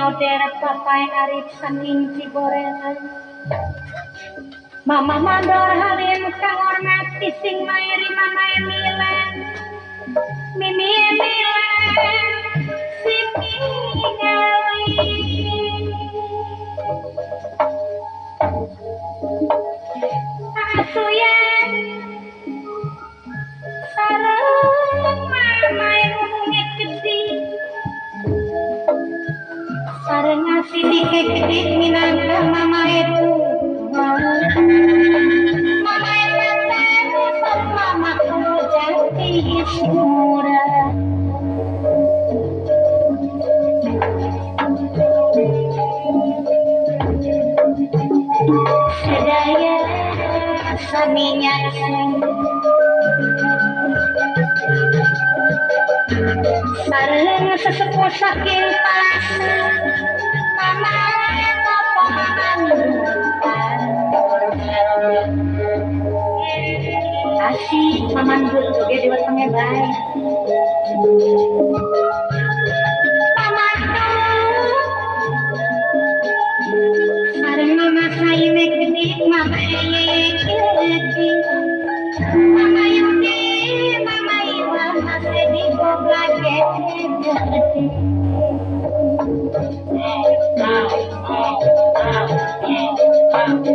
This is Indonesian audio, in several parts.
nyoderet papai arif saking ciboretan mama mandor halim kang hormati sing mairi mama emilan mimi emilan simi ngawi asuyan sareng mama ngomongnya gede sareng ngasih dikit-dikit minangka mama itu mama itu tahu mama tuh jadi murah sedaya saminya sareng sesepuh saking palasa mama topohan asih mamandul juga di wetenge bae sareng mama saya gede mama gede mama Yudi mama Iwa masih di boga gede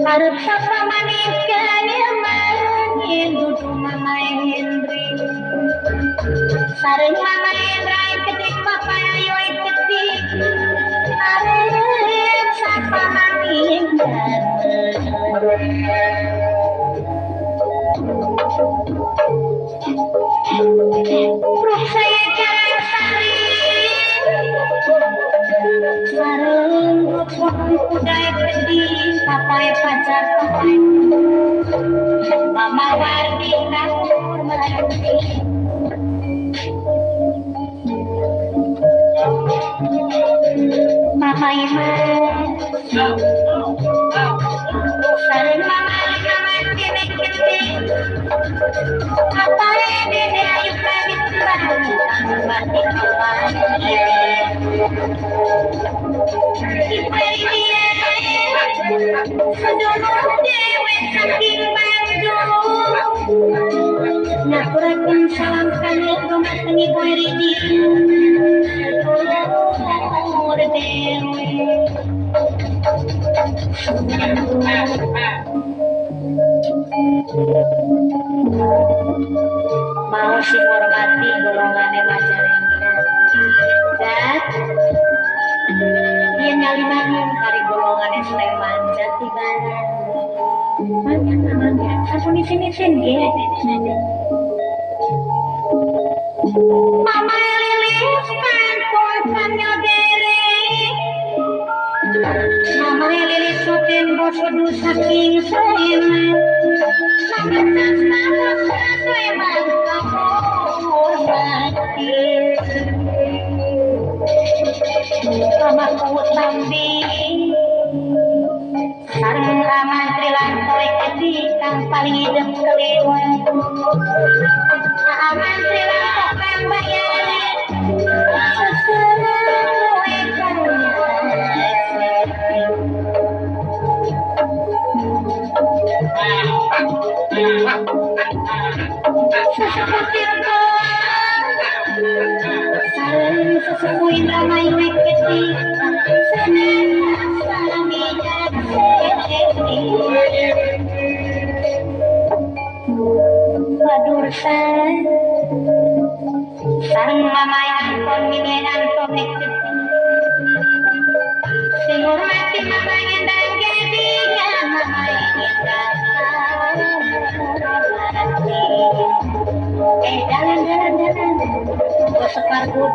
harap sapa manikah yang duduk mama Hendri sareng mama Hendra ketik papa ayo ketik harap sapa manikah Ruh saya jarang sari sareng udah ketik papai pacar papai mama wardi kantor meranti mama iman sareng mama kenek ketik apa dede ayu pamit banget mati kawan sedono dewe saking Bandung nyaturakeun salam kana dumateng Ibu Ridi sedulur dewe mau sing hormati golongane Majalengka Jat dia nyalimanin kari golongane Sleman Jatibanan mangga sampun isin-isin nggih mama lilis kantor nyodere mama lilis soten bos saking Sleman mama Sleman mama kuat lambing sareng mantri lantoy kedik kang paling hidup kelewat mantri lantoy kang bayaran seseru ekornya seseputir sareng sesepuin ramai kedik senang salaminya Padursan sareng mama Anton mimi Anton sing hormati mama Endang gedingan mama Endang jalan bos separbut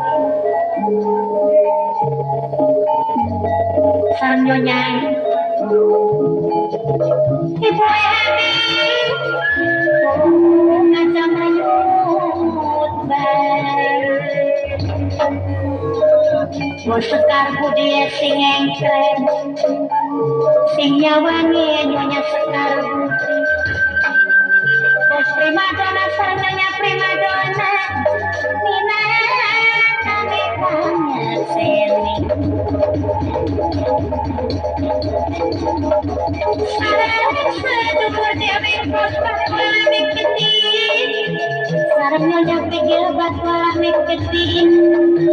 sareng nyonya Ibu Emi ngajak mayut bos sekar budi sing engkrem sing nyawangi nyonya sekar budi bos primadona sareng nyonya primadona Nina kami punya seni sarang nyonya pikir bakalan niketin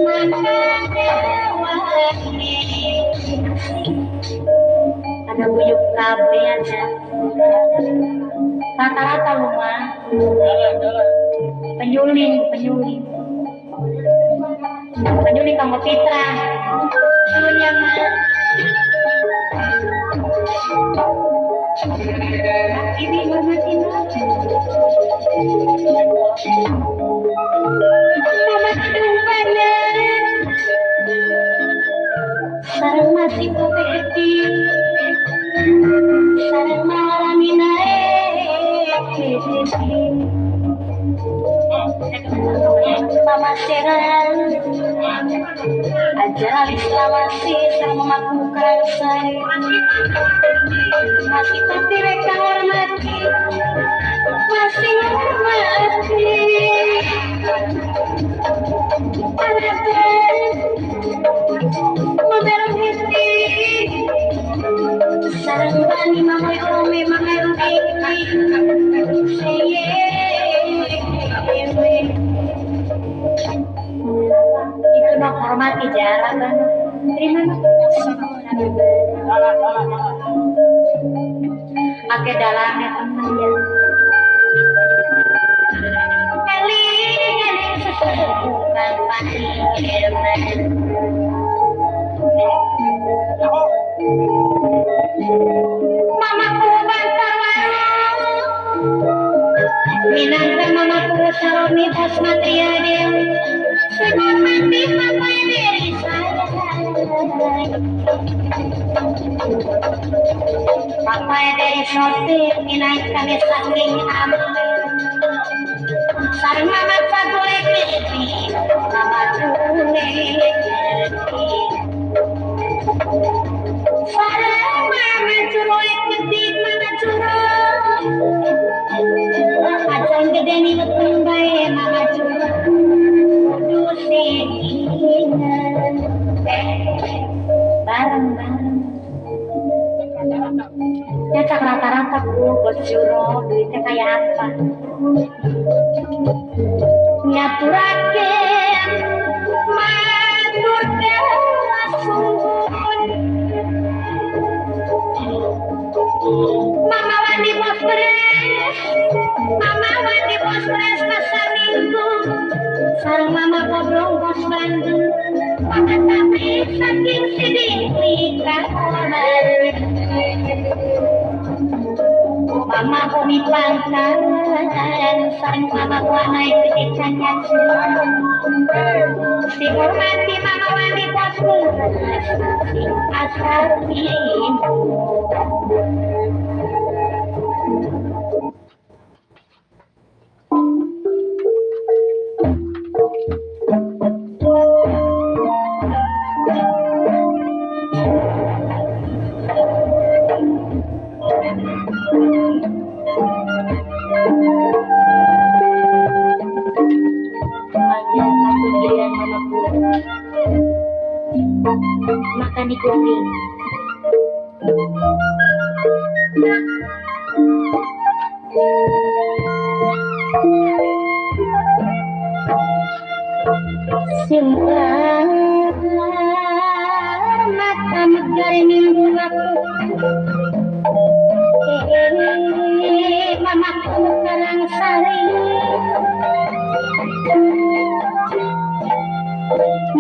maka dewani ada buyuk kabe aja rata-rata rumah penyuling kamu Fitra dulunya mah ini mama Tina mama dumpanya sarang masih kope kecil sarang malamina mama serang ajaran selawasi sama melakukan saya masih tapi mereka hormati masih hormati anaknya modern hiti sarang bani mama ome mama rugi itu nak hormati jalan terima pakai dalamnya teman ya kali sesukukan pasti mamaku bantar minangkan mamaku saroni tas matria dewi sudah mati sampai dari saya sampai dari sotik dinaikkan di saking aman sarang mama sagole kesti mama tule sarang mama curoy kesti mama curoy acan gede nih betul bae mama curoy bareng-bareng nyetak rata-rata bos juro duitnya kayak apa nyaturaken matur suhun mama wani bos pasar minggu sarang mama ngobrol bos Bandung mama tapi saking sedih mama komi pangkalan sarang mama gua naik ketikanya si hormati mama wani bosku asal makan di kuping simpan mata megari minggu aku mamaku karang sari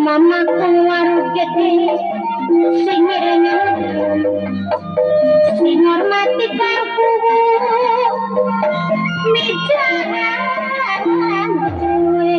mamaku waru gede singirnya sing hormati karku mijaran gue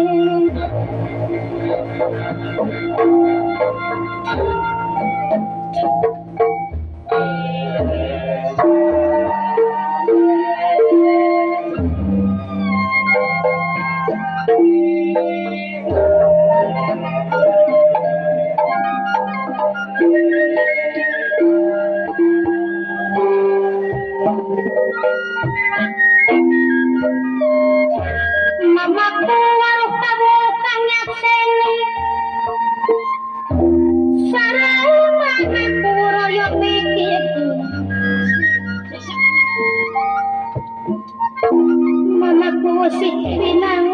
si Winang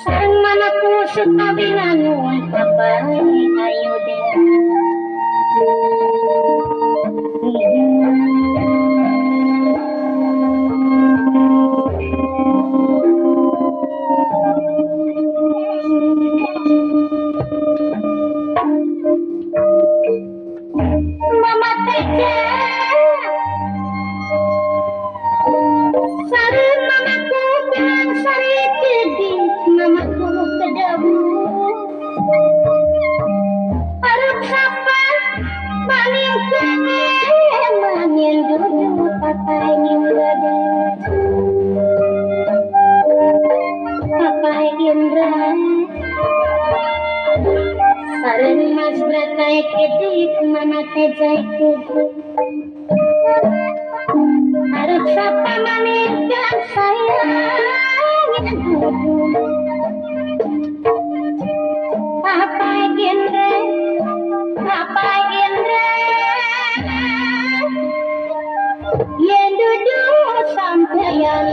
sareng manaku sutawinangun papai ayu den mama teja sareng mamaku bilang sari kedi mamaku kedabu arep sapa maning kene maning dudu papai Indra papai Indra sareng mas bratai kedi mama teja kedi harap sapa manikah sayang Papa Indra Papa Indra yang duduk sampeyan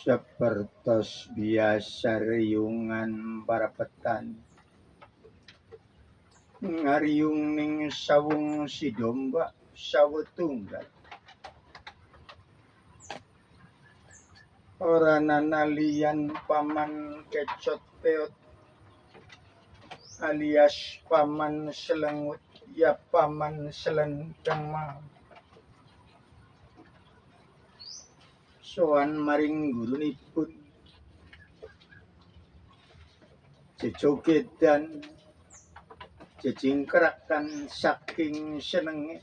Sepertos biasa riungan para petan ngariung ning sawung si domba sawetunggal ora nanalian paman kecot peot alias paman selengut ya paman selenteng mah soan maring gurunipun jejogedan jejingkrakan saking senenge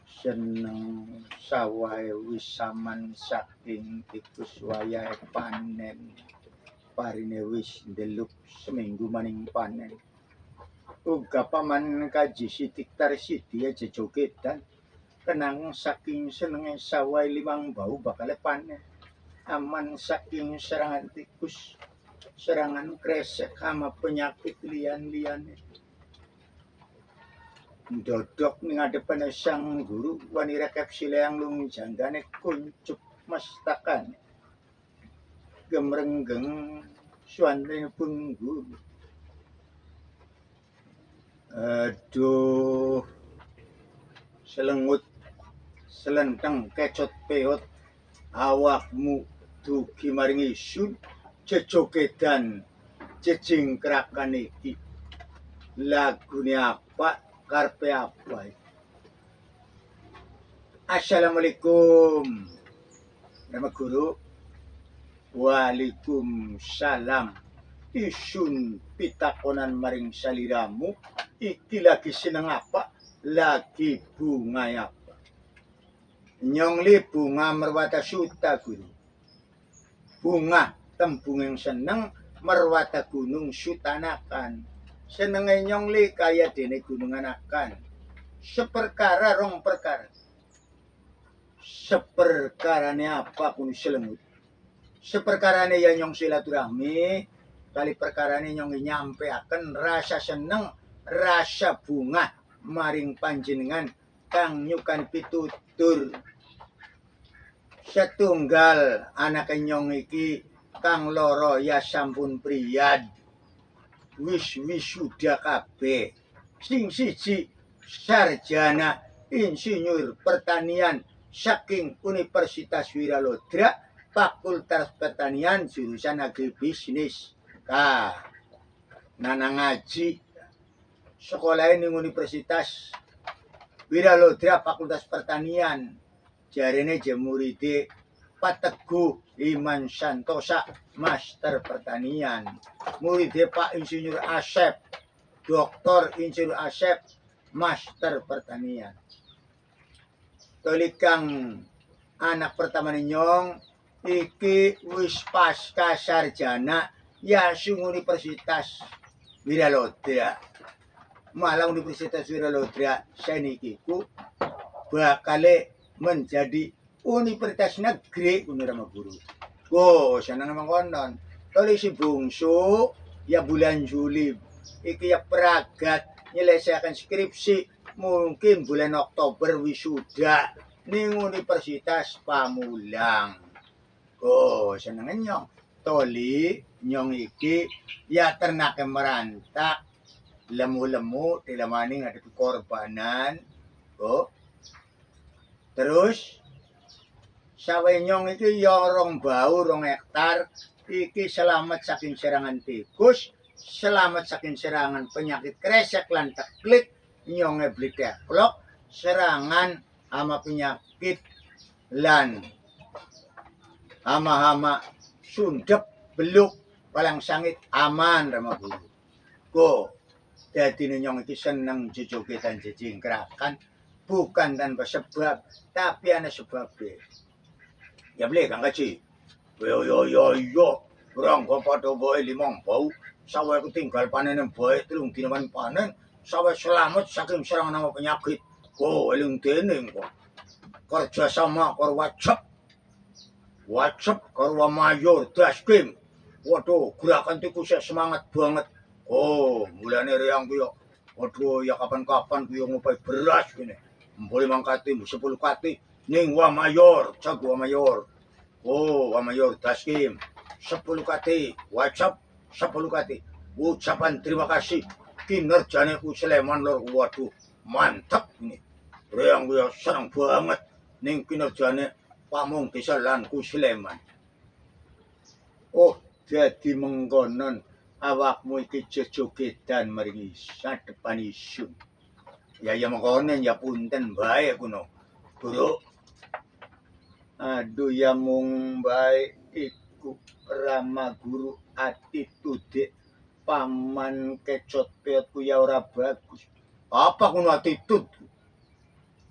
seneng sawahe wis saman saking tikus wayahe panen parine wis ndeluk seminggu maning panen uga paman kaji sidik tarsidi jejogedan kenang saking senenge sawahe limang bau bakal panen aman saking serangan tikus serangan kresek sama penyakit lian-liane dodok ning ngadepane sang guru wani rekep sileang lung janggane kuncup mestakan gemrenggeng suandrinipun guru aduh selengut selenteng kecot peot awakmu dugi maring isun jejogedan jejingkrakan iki lagune apa karpe apa. Assalamualaikum nama guru. Waalaikumsalam. Isun pitakonan maring saliramu iki lagi seneng apa lagi bunga apa nyongli bunga merwata suta guru bunga tembung yang seneng merwata gunung sutanakan senenge nyongli kaya dene gunungan akan seperkara rong perkara seperkarane apa kun selengut seperkarane ya nyong silaturahmi kali perkarane nyong nyampe akan rasa seneng rasa bunga maring panjenengan kang nyukan pitutur setunggal anak nyong iki kang loro ya sampun priyad wis wisuda kabeh sing siji sarjana insinyur pertanian saking Universitas Wiralodra Fakultas Pertanian jurusan agribisnis nana ngaji sekolah ning Universitas Wiralodra Fakultas Pertanian jarene jemuride Pateguh Iman Santosa Master Pertanian muridé Pak Insinyur Asep Dr. Insinyur Asep Master Pertanian tolikang anak pertama nyong iki wis pasca sarjana Yasung Universitas Wiralodra malah Universitas Wiralodra senikiku bakal menjadi universitas negeri Unirama Guru Seneng mengkonon. Toli si bungsu ya bulan Juli iki ya peragat nyelesaikan skripsi mungkin bulan Oktober wisuda ning Universitas Pamulang. Seneng nyong. Toli nyong iki ya ternake merantak lemu-lemu dilamani ngadepi korbanan. Terus sawenyong iki ya 2 bau 2 hektar iki selamat saking serangan tikus, selamat saking serangan penyakit kresek lan teklik, nyonge bliteklok, serangan hama penyakit lan hama-hama sundep, beluk, palang sangit aman rama guru. Jadi nyong iki seneng jojogetan jejingkrakan bukan tanpa sebab, tapi ada sebabnya. Ya beli kang kaci. Yo, orang kau pada bae 5 bau, sawah aku tinggal panen bae telung dinaman panen, sawah selamat saking serangan nama penyakit. Eling dening kok. Kerja sama karo WhatsApp karo mayor Daskim. Waduh, gerakan tikusnya semangat banget. Mulane reang ku yo. Waduh, ya kapan-kapan ku yo ngupai beras gini. Boleh mangkati 10 kati ning wa mayor, jago wa mayor. Wa mayor Daskim. 10 kati, WhatsApp 10 kati. Ucapan terima kasih kinerjanya ku Sleman Lor. Waduh, mantap ini. Reang ku yo senang banget ning kinerjanya Pamung Desa lan ku Sleman. Jadi mengkonon awakmu iki jojogedan maring sadepan isun. Ya mengkonon ya punten bae kuno. Guru. Aduh ya mung bae iku rama guru attitude paman kecot peotku ya ora bagus. Apa kuno attitude?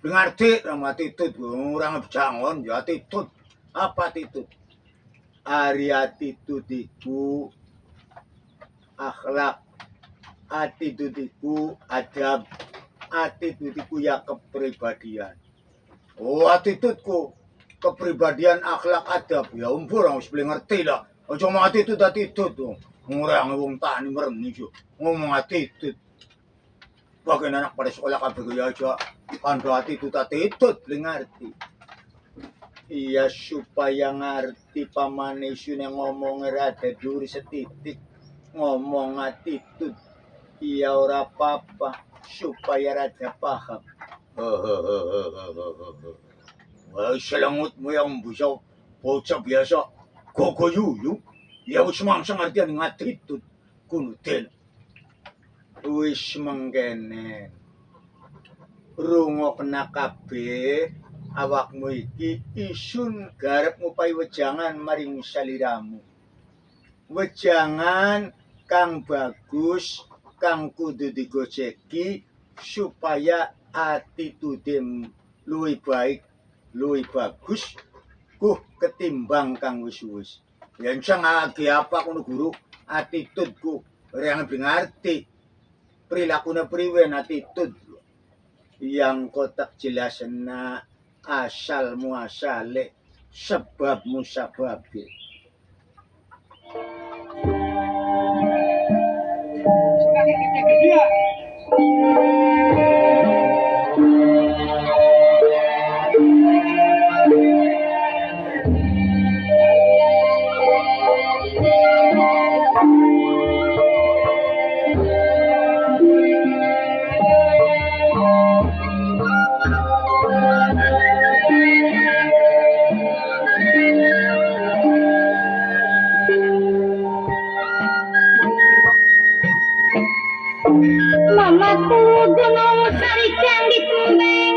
Ngerti rama attitude orang jangon ya attitude. Apa attitude? Ari attitude iku akhlak, attitude iku adab, attitude iku ya kepribadian. Attitudeku kepribadian akhlak adab ya orang wis ngerti lah. Aja ngomong attitude tuh. Ngurang wong tani mereni yo. Ngomong attitude. Bagian anak pada sekolah kabeh ya aja kandha attitude ngerti. Iya supaya ngerti pamane isune ngomong rada duri setitik ngomong attitude iya ora apa-apa supaya rada paham. Wah selangutmu yang bisa bocah biasa gogo yuyu ya wis mangsa ngerti ning attitude kuno den. Wis mengkene rungokna kabeh awakmu iki isun garep ngupai wejangan maring saliramu. Wejangan kang bagus, kang kudu digojeki supaya attitude luwih baik, luwih bagus ketimbang kang wis-wis. Ya ncang age apa kono guru attitudeku yang ngerti. Perilakuna priwen attitude yang kotak jelasna asal muasale sebab musababe. Mamaku gunung sarikang ditumbeng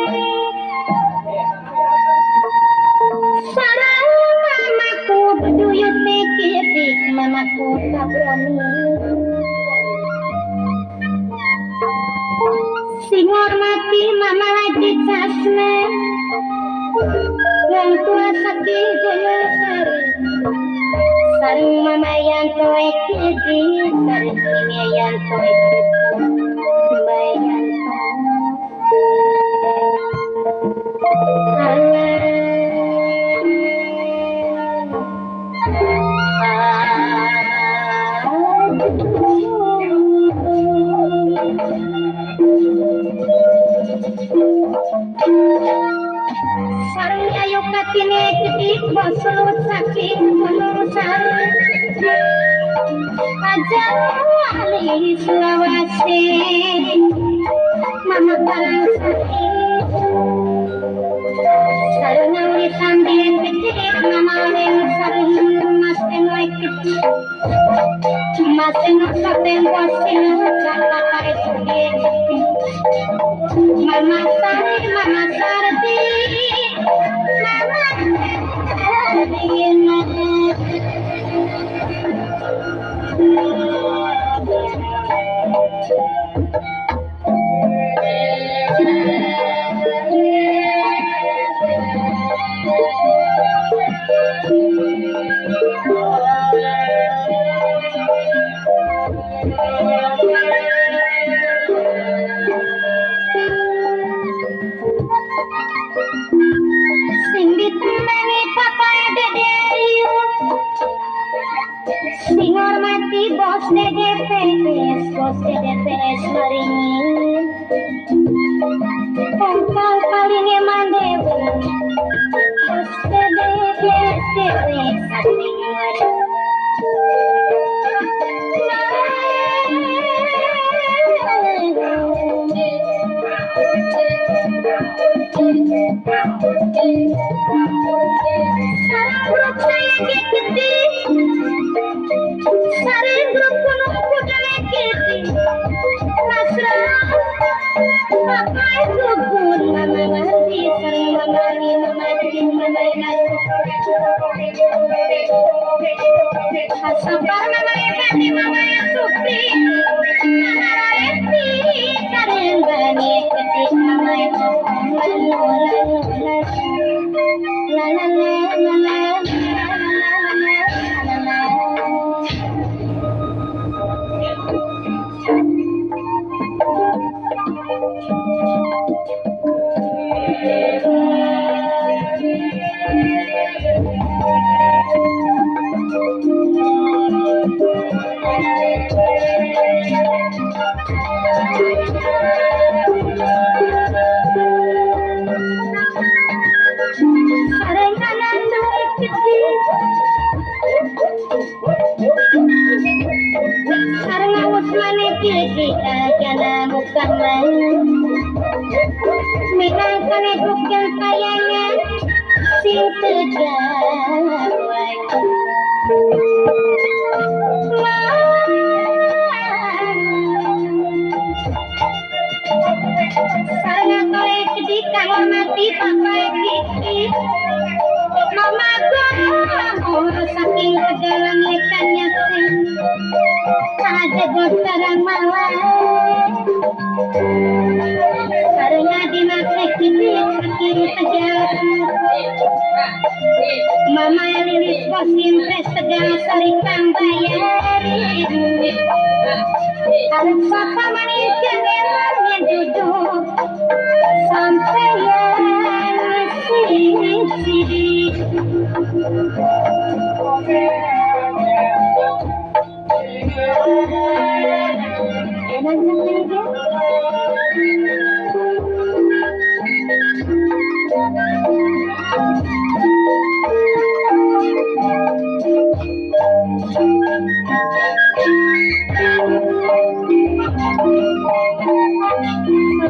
sarang mamaku beduyut pikir mamaku tak berani sing hormati mama lagi casne yang tua sakit gunung sarang mama yang toek kedi sarang ini yang toek bayan boslo saking penurusan aja wali Sulawesi mama barang saking sarana urisan di kecil mama yang sarung masen wae kecil masen saten wasin kata kare sugi mama sarti mama sing ditemani papa dede sing hormati bos DDPS maringin kongkong paling eman dewe bos DDPS saking waduh sarang saya gede sarang grup kuno kuda gede nasra apa itu pun mama ngerti sarang mama asapar mama yang mama yang supri mama reti sarang bani kecil mama yang la la la la la sarang kanan kecil sarang awus mane kiki kana mukaman minangkane kukel kayanya sing tegawai sarang kowe gede kang mati papa kiki mama gua saking kedalam lekannya sing aja gotarang malah karena di masa kini saking kedalam mama lilis posin pres segala sarikang bayarin harus papa manisnya memangnya duduk sampai yang sini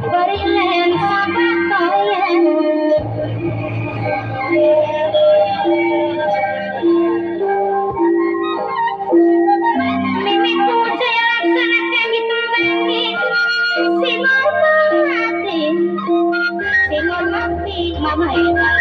Berilah sabar kalian mimpiku jalan laksanakan ditemani si mati mama hebat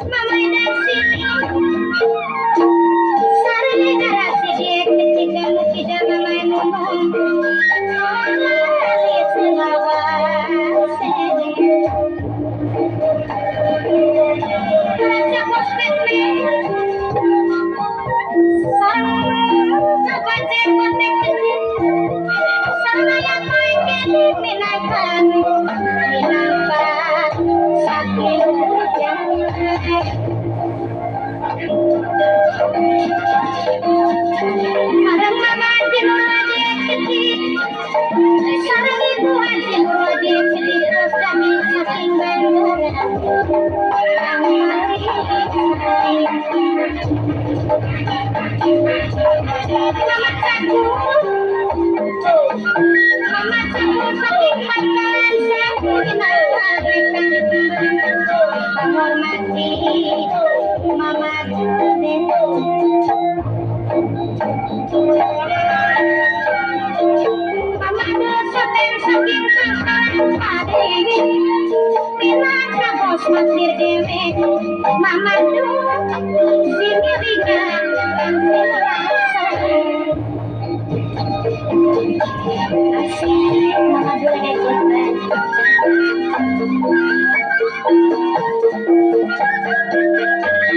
Mama Mamasaku, mamasaku saking pangkalan saku dinamakan menghormati mamaku Mamadu saking pangkalan pade Pinaka bos masir dewe Mamadu singirikan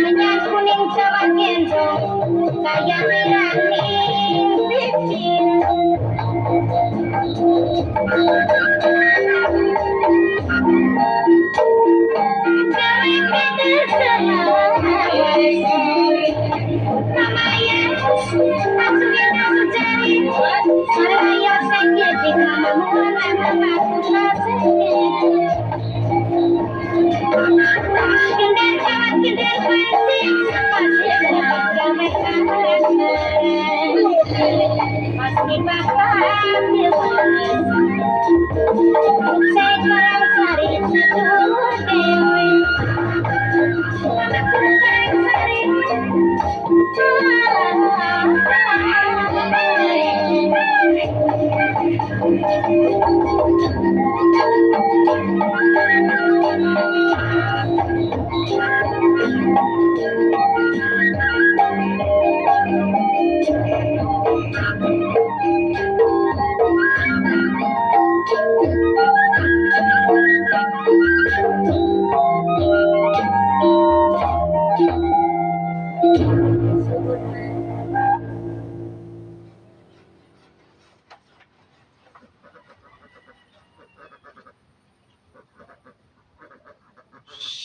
Minyak kuning cawan gendong kayak miraning pipin Pasti bakal sekarang sari itu dewi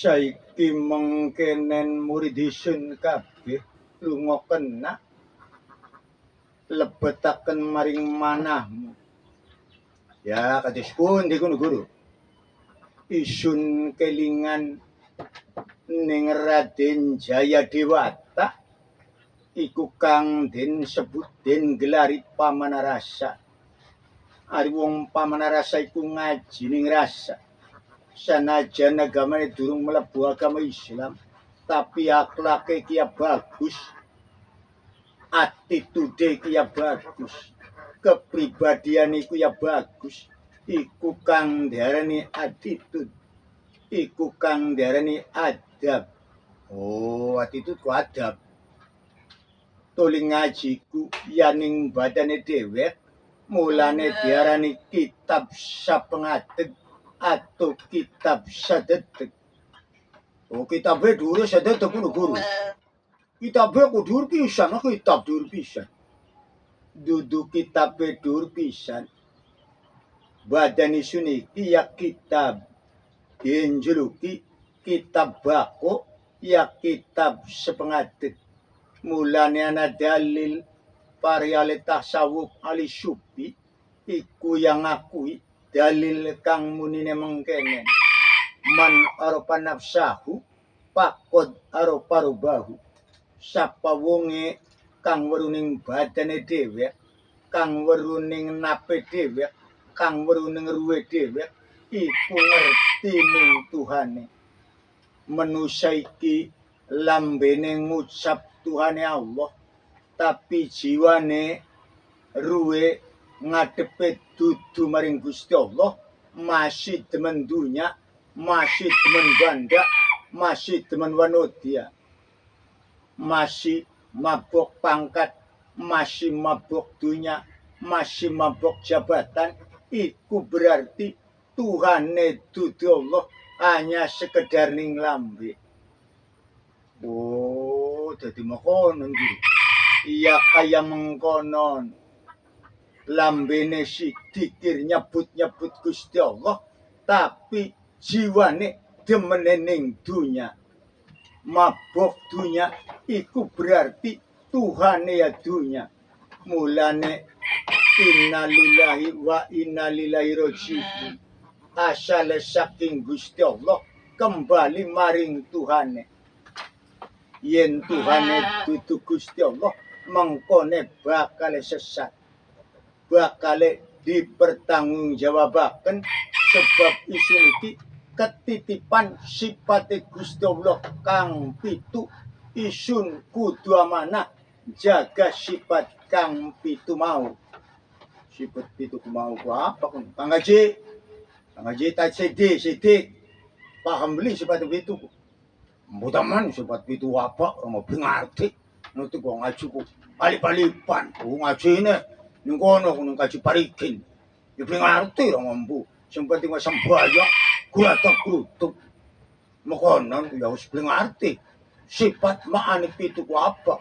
Saiki mengkenen murid isun kabeh lunga kena lebetaken maring manahmu. Ya kados pundi kono Guru? Isun kelingan ning Raden Jayadewata iku kang den sebut den gelari pamanarasa. Ari wong pamanarasa iku ngaji ning rasa. Sanajan agamane durung mlebu agama Islam, tapi akhlake kia bagus, attitude kia bagus, kepribadian iku ya bagus, iku kang diarani attitude, iku kang diarani adab. Oh, attitude ku adab. Tuli ngajiku yaning badane dhewek, mulane diarani kitab sapengadeg atau kitab sadedeg. Oh, kitabnya dulu sadedeg kudu Guru. Kitabnya kudu pisan, kitab dur pisan. Dudu kitabnya dur pisan. Badan isun iki ya kitab dijuluki kitab bako ya kitab sepengadeg. Mulane ana dalil variale tasawuf ali sufi iku yang ngakui dalil kang munine mengkene man aropa nafsahu pakod aropa rubahu sapa wonge kang weruning badane dhewek kang weruning nape dhewek kang weruning ruwe dhewek iku ngerti ning Tuhane manusa iki lambene ngucap Tuhane Allah tapi jiwane ruwe ngadepe dudu maring Gusti Allah masih demen dunya masih demen banda masih demen wanodya masih mabok pangkat masih mabok dunya masih mabok jabatan iku berarti Tuhane dudu Allah hanya sekedar ning lambe. Oh dadi mengkonon Guru iya kaya mengkonon lambene dikir nyebut-nyebut Gusti Allah tapi jiwane demene ning dunya mabok dunya iku berarti Tuhane ya dunya mulane innalillahi wa inna ilaihi raji'un asale saking Gusti Allah kembali maring Tuhane yen Tuhane dudu Gusti Allah mengkone bakal sesat, bakal dipertanggungjawabaken sebab isu iki ketitipan sifate Gusti Allah kang pitu isun kudu amanah jaga sifat kang pitu mau. Sifat pitu ku mau ku apa kun? Kang Haji tak sidik paham beli sifat pitu ku. Mbutaman sifat pitu apa orang mau ngerti. Nutu ku ngaji ku alip-alipan. Ku ngaji ne ning kono ku ning kaji parikin. Ya ngerti orang mampu. Sempat tinggal sembahyang gulatak grutuk. Makanan ya harus ngerti. Sifat ma'anip pitu ku apa?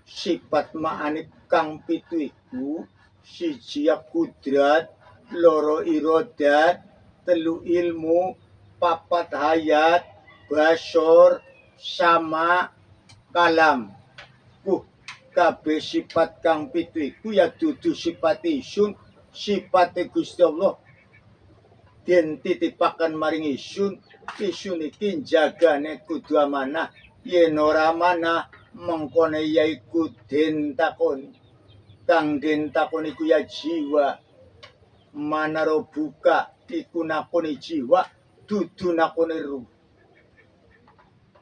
Sifat ma'anip kang pitu iku siji kudrat, loro irodat, telu ilmu, papat hayat, basor, sama, kalam. Kabeh sifat kang pitu iku ya dudu sifat isun, sifat Gusti Allah. Den titipaken maring isun iki jagane kudu amanah. Yen ora amanah mengkone yaiku den takon. Kang den takon iku ya jiwa. Manaro buka iku nakoni jiwa, dudu nakoni ruh.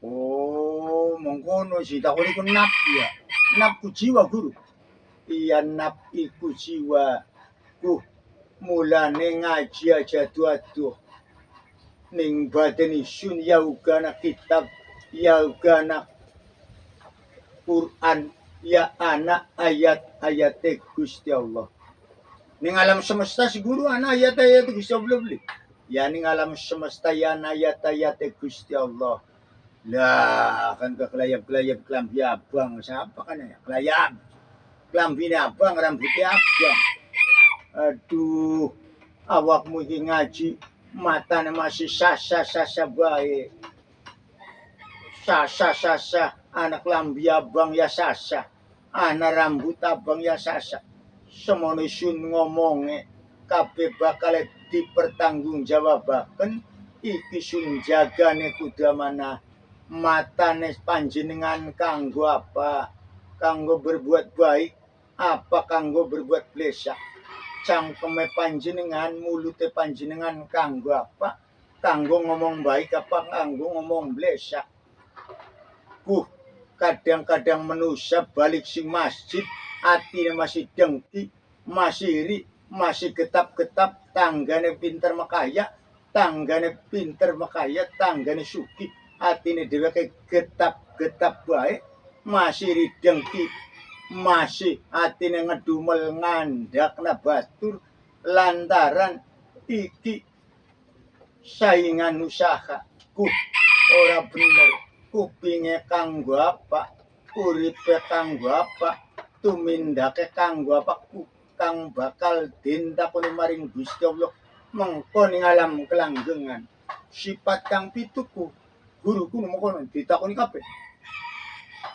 Oh, mengkono si takon iku naf ya. Naf ku jiwa guru. Iya naf iku jiwa. Mulane ngaji aja aduh ning badan isun ya uga anak kitab, ya uga anak Quran, ya anak ayat-ayat Gusti Allah. Ning alam semesta si guru anak ayat-ayat Gusti Allah beli. Ya ning alam semesta ya ayat-ayat Gusti Allah. Lah kan kelayap-kelayap kelambi abang siapa kan ya? Kelayap. Kelambi abang rambutnya abang. Aduh, awakmu iki ngaji matane masih sasa bae. Sasa anak lambi abang ya sasa. Anak rambut abang ya sasa. Semono sun ngomonge kabeh bakal dipertanggungjawabaken iki sun jagane kudu amanah. Matane panjenengan kanggo apa? Kanggo berbuat baik apa kanggo berbuat blesa? Cangkeme panjenengan, mulute panjenengan kanggo apa? Kanggo ngomong baik apa kanggo ngomong blesak? Kadang-kadang manusia balik sing masjid, atine masih dengki, masih iri, masih getap-getap, tanggane pinter makaya, tanggane sugih, atine dheweke getap-getap bae, masih iri dengki, masih atine ngedumel ngandakna batur lantaran iki saingan usaha ora bener kupinge kanggo apa uripe kanggo apa tumindake kanggo apa kang bakal ditakoni maring Gusti Allah mengko ning alam kelanggengan sifat kang pituku guruku mengko ditakoni kabeh.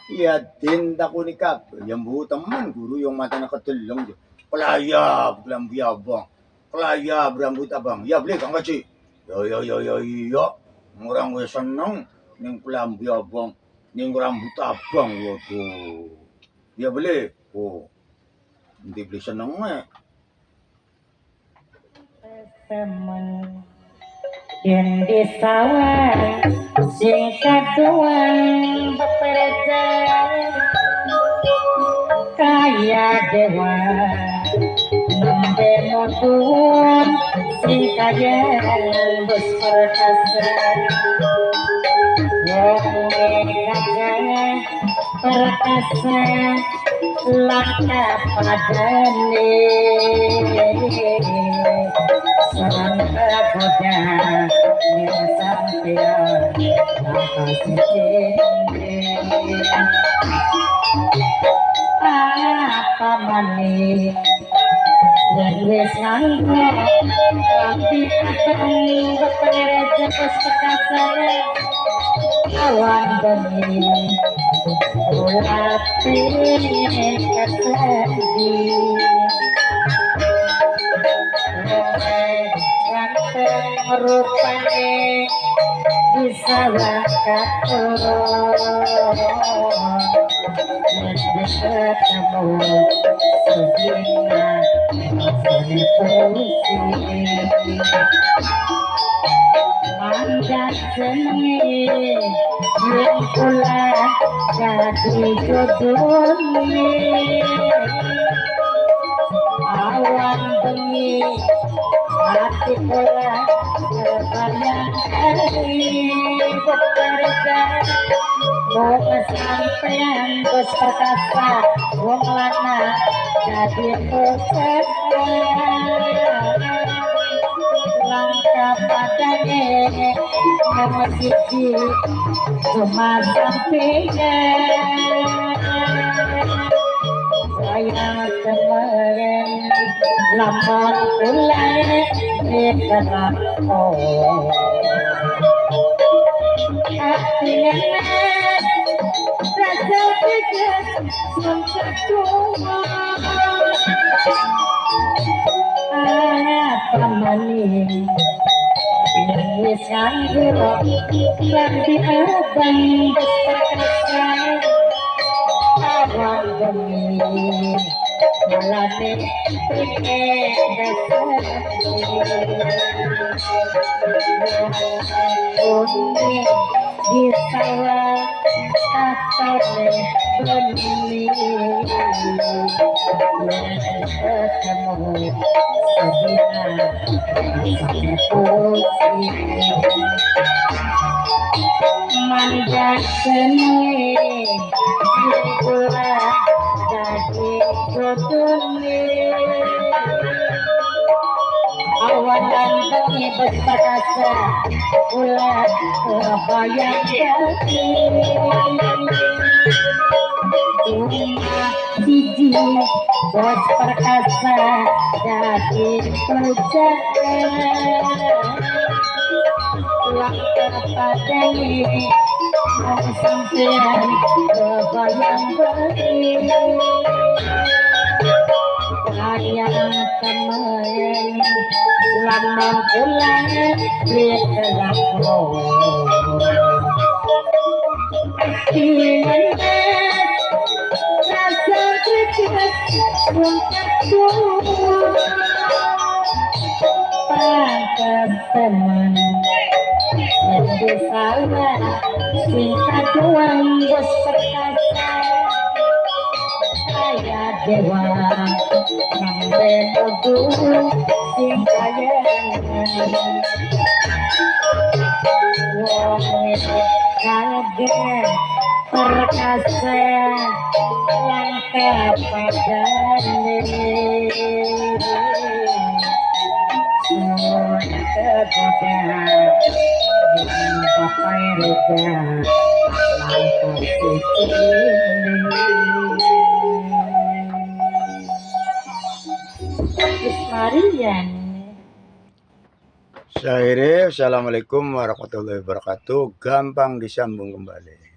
Iya den takuni kabeh ya mbuh teman guru yang matanya kedeleng kelayap lambi abang kelayap rambut abang ya beli Kang Haji iya orang gue seneng ning lambi abang ning rambut abang waduh ya beli nanti beli seneng temen yen disawang sing kaduang beperja kaya dewa nembe motuan sing kaya bus perkasa wong kaya perkasa laka padane sarang tergoda yang sampean makasih apa manis dan wis nganggo tapi akan bepereja pas kekasar awan bengi ulati kesedi ganteng rupane bisa langkat ketemu sedina seni puisi mandat seni yang pula jadi judulnya awan bengi hati pula terbayang hari bekerja mau kesampean bos perkasa wong lanang jadi peserta langkah padanya nomor siji cuma sampean saya kemarin lamun ulai dikerako hatinya rasa pikir sampai tua apa maning ini sanggup yang diabang berperkasa awan demi malane pikir Undi di sawah katone beni ketemu sedina sampai puisi manjat seni pula jadi judulnya awan dan bengi berperkasa pula terbayang hati cuma siji bos perkasa jadi pujaan langkah padanya mau sampean terbayang hati sayang kemarin lamun pulang lihat kelakro ingin rasa kritik untuk pantas teman jadi salah singkat doang bos perkasa saya dewa sampai nuduh sing kayangan wong kaget perkasa langkah padane sun kegoda dengan papai reja langkah Marian. Syahire, assalamualaikum warahmatullahi wabarakatuh. Gampang disambung kembali.